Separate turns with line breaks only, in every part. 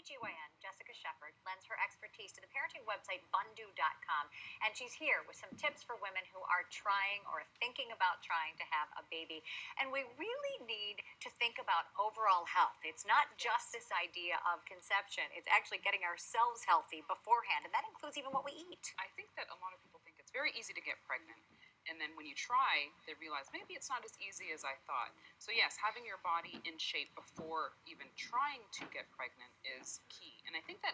WGN, Jessica Shepard, lends her expertise to the parenting website bundu.com, and she's here with some tips for women who are trying or thinking about trying to have a baby. And we really need to think about overall health. It's not just this idea of conception, it's actually getting ourselves healthy beforehand, and that includes even what we eat.
I think that a lot of people think it's very easy to get pregnant. And then when you try, they realize maybe it's not as easy as I thought. So yes, having your body in shape before even trying to get pregnant is key. And I think that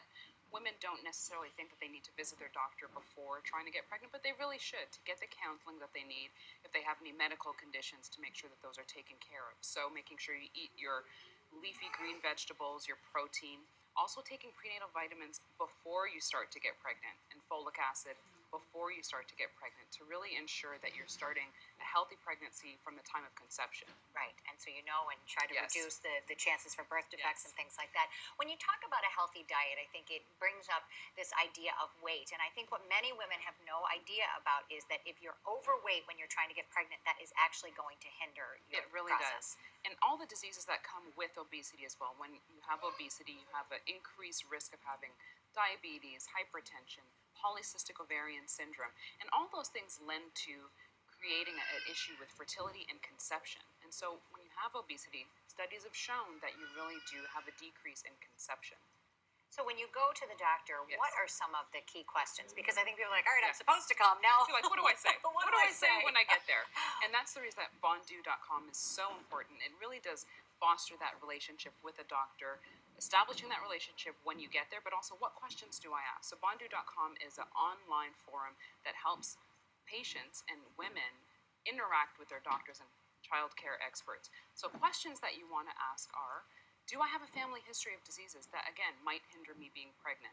women don't necessarily think that they need to visit their doctor before trying to get pregnant, but they really should, to get the counseling that they need if they have any medical conditions, to make sure that those are taken care of. So making sure you eat your leafy green vegetables, your protein, also taking prenatal vitamins before you start to get pregnant, and folic acid before you start to get pregnant, to really ensure that you're starting a healthy pregnancy from the time of conception.
Right, and so you know, and try to
Yes.
reduce the chances for birth defects
Yes.
and things like that. When you talk about a healthy diet, I think it brings up this idea of weight. And I think what many women have no idea about is that if you're overweight when you're trying to get pregnant, that is actually going to hinder your
It really
process.
does. And all the diseases that come with obesity as well. When you have obesity, you have an increased risk of having diabetes, hypertension, polycystic ovarian syndrome, and all those things lend to creating an issue with fertility and conception. And so when you have obesity, studies have shown that you really do have a decrease in conception.
So when you go to the doctor,
Yes.
what are some of the key questions? Because I think people are like, all right, I'm
Yeah.
supposed to come now.
You're like, what do I say?
What
What
do
do
I
I say
say?
when I get there? And that's the reason that bondu.com is so important. It really does foster that relationship with a doctor, establishing that relationship when you get there, but also what questions do I ask? So bondu.com is an online forum that helps patients and women interact with their doctors and child care experts. So questions that you want to ask are, do I have a family history of diseases that, again, might hinder me being pregnant?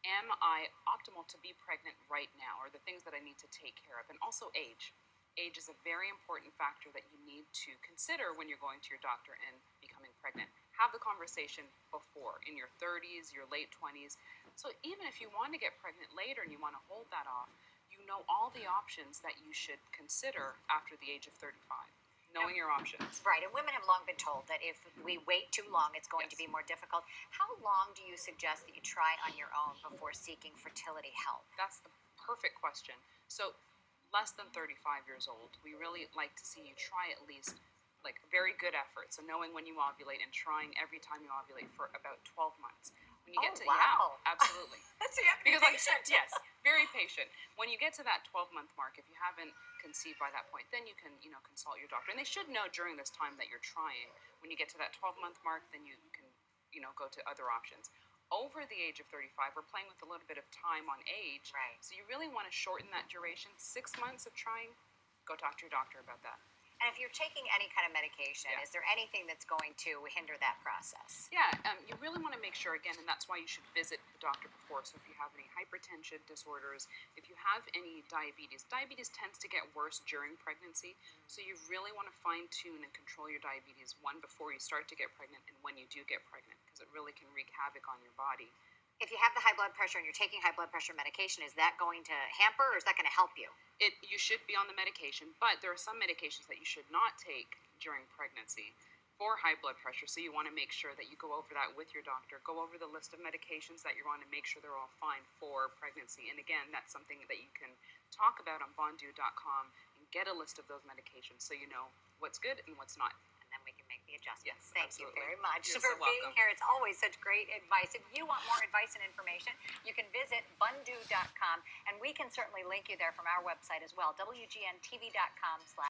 Am I optimal to be pregnant right now? Or the things that I need to take care of? And also age. Age is a very important factor that you need to consider when you're going to your doctor and becoming pregnant. Have the conversation before, in your 30s, your late 20s. So even if you want to get pregnant later and you want to hold that off, you know all the options that you should consider after the age of 35. Knowing your options.
Right, and women have long been told that if we wait too long, it's going to
Yes.
be more difficult. How long do you suggest that you try on your own before seeking fertility help?
That's the perfect question. So less than 35 years old, we really like to see you try at least like a very good effort. So knowing when you ovulate and trying every time you ovulate for about 12 months. When you get to,
wow.
yeah, absolutely.
So you have to be
Because like,
patient.
yes, very patient. When you get to that 12-month mark, if you haven't conceived by that point, then you can, consult your doctor. And they should know during this time that you're trying. When you get to that 12-month mark, then you can, go to other options. Over the age of 35, we're playing with a little bit of time on age.
Right.
So you really want to shorten that duration. 6 months of trying, go talk to your doctor about that.
And if you're taking any kind of medication,
Yeah.
is there anything that's going to hinder that process?
Yeah, you really want to make sure, again, and that's why you should visit the doctor before. So if you have any hypertension disorders, if you have any diabetes tends to get worse during pregnancy. So you really want to fine tune and control your diabetes, one, before you start to get pregnant and when you do get pregnant, because it really can wreak havoc on your body.
If you have the high blood pressure and you're taking high blood pressure medication, is that going to hamper or is that going to help you?
You should be on the medication, but there are some medications that you should not take during pregnancy for high blood pressure. So you want to make sure that you go over that with your doctor, go over the list of medications that you're on and make sure they're all fine for pregnancy. And again, that's something that you can talk about on bondu.com and get a list of those medications so you know what's good and what's not.
And then we can make the adjustments.
Yes,
Thank
absolutely.
you very much
You're
for
so
being
welcome.
here. It's always such great advice. If you want more advice and information, you can visit bundu.com, and we can certainly link you there from our website as well, WGNTV.com/.